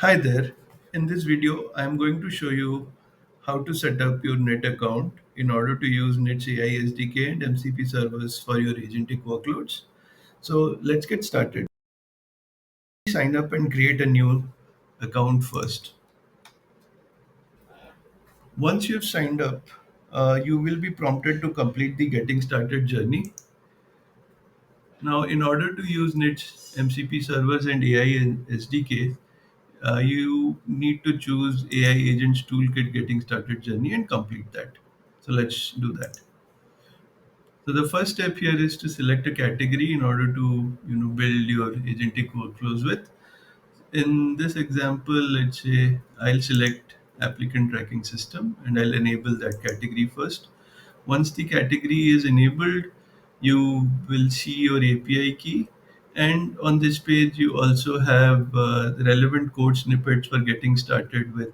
Hi there. In this video, I am going to show you how to set up your Net account in order to use Net's AI SDK and MCP servers for your agentic workloads. So let's get started. Sign up and create a new account first. Once you've signed up, you will be prompted to complete the getting started journey. Now, in order to use Net's MCP servers and AI SDK, you need to choose AI Agents Toolkit Getting Started Journey and complete that. So let's do that. So the first step here is to select a category in order to build your agentic workflows with. In this example, let's say I'll select applicant tracking system and I'll enable that category first. Once the category is enabled, you will see your API key. And on this page, you also have the relevant code snippets for getting started with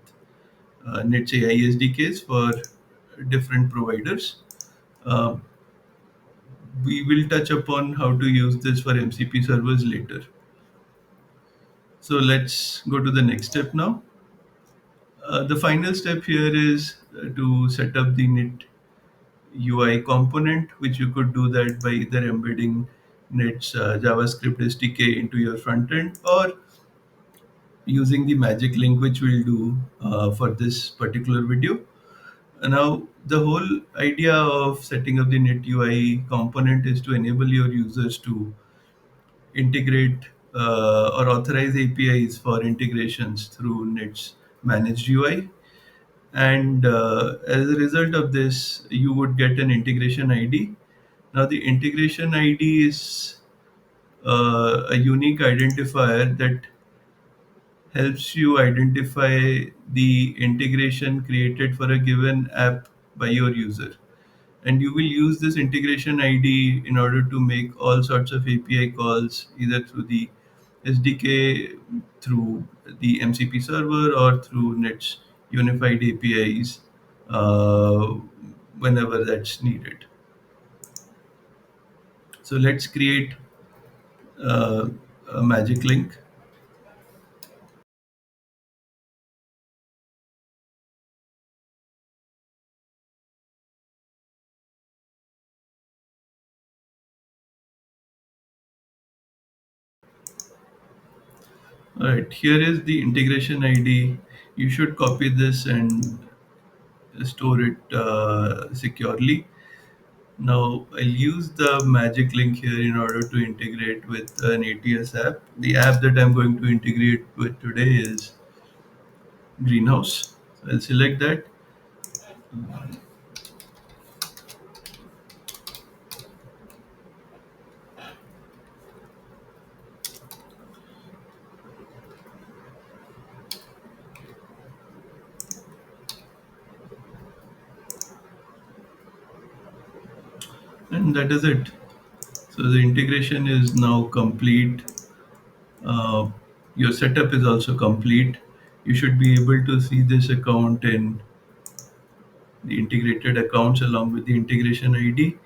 Nets AI SDKs for different providers. Uh, we will touch upon how to use this for MCP servers later. So let's go to the next step now. The final step here is to set up the Net UI component, which you could do that by either embedding Net's JavaScript SDK into your front end or using the magic link, which we'll do for this particular video. Now, the whole idea of setting up the Net UI component is to enable your users to integrate or authorize APIs for integrations through Net's managed UI. And as a result of this, you would get an integration ID. Now, the integration ID is a unique identifier that helps you identify the integration created for a given app by your user. And you will use this integration ID in order to make all sorts of API calls, either through the SDK, through the MCP server, or through Net's unified APIs uh, whenever that's needed. So let's create uh, a magic link. All right, here is the integration ID. You should copy this and store it securely. Now, I'll use the magic link here in order to integrate with an ATS app. The app that I'm going to integrate with today is Greenhouse. So I'll select that, and that is it. So the integration is now complete. Uh, your setup is also complete. You should be able to see this account in the integrated accounts along with the integration ID.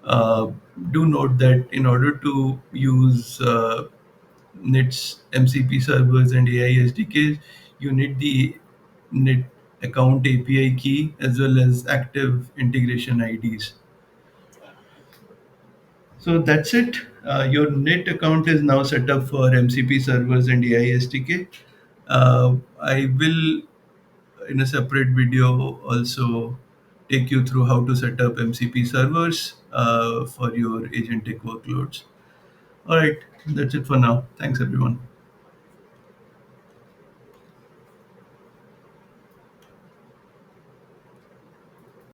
Uh, do note that in order to use Net's MCP servers and AI SDKs, you need the Net account API key as well as active integration IDs. So that's it. Your Net account is now set up for MCP servers and AI SDK. I will, in a separate video, also take you through how to set up MCP servers for your agentic workloads. All right, that's it for now. Thanks, everyone.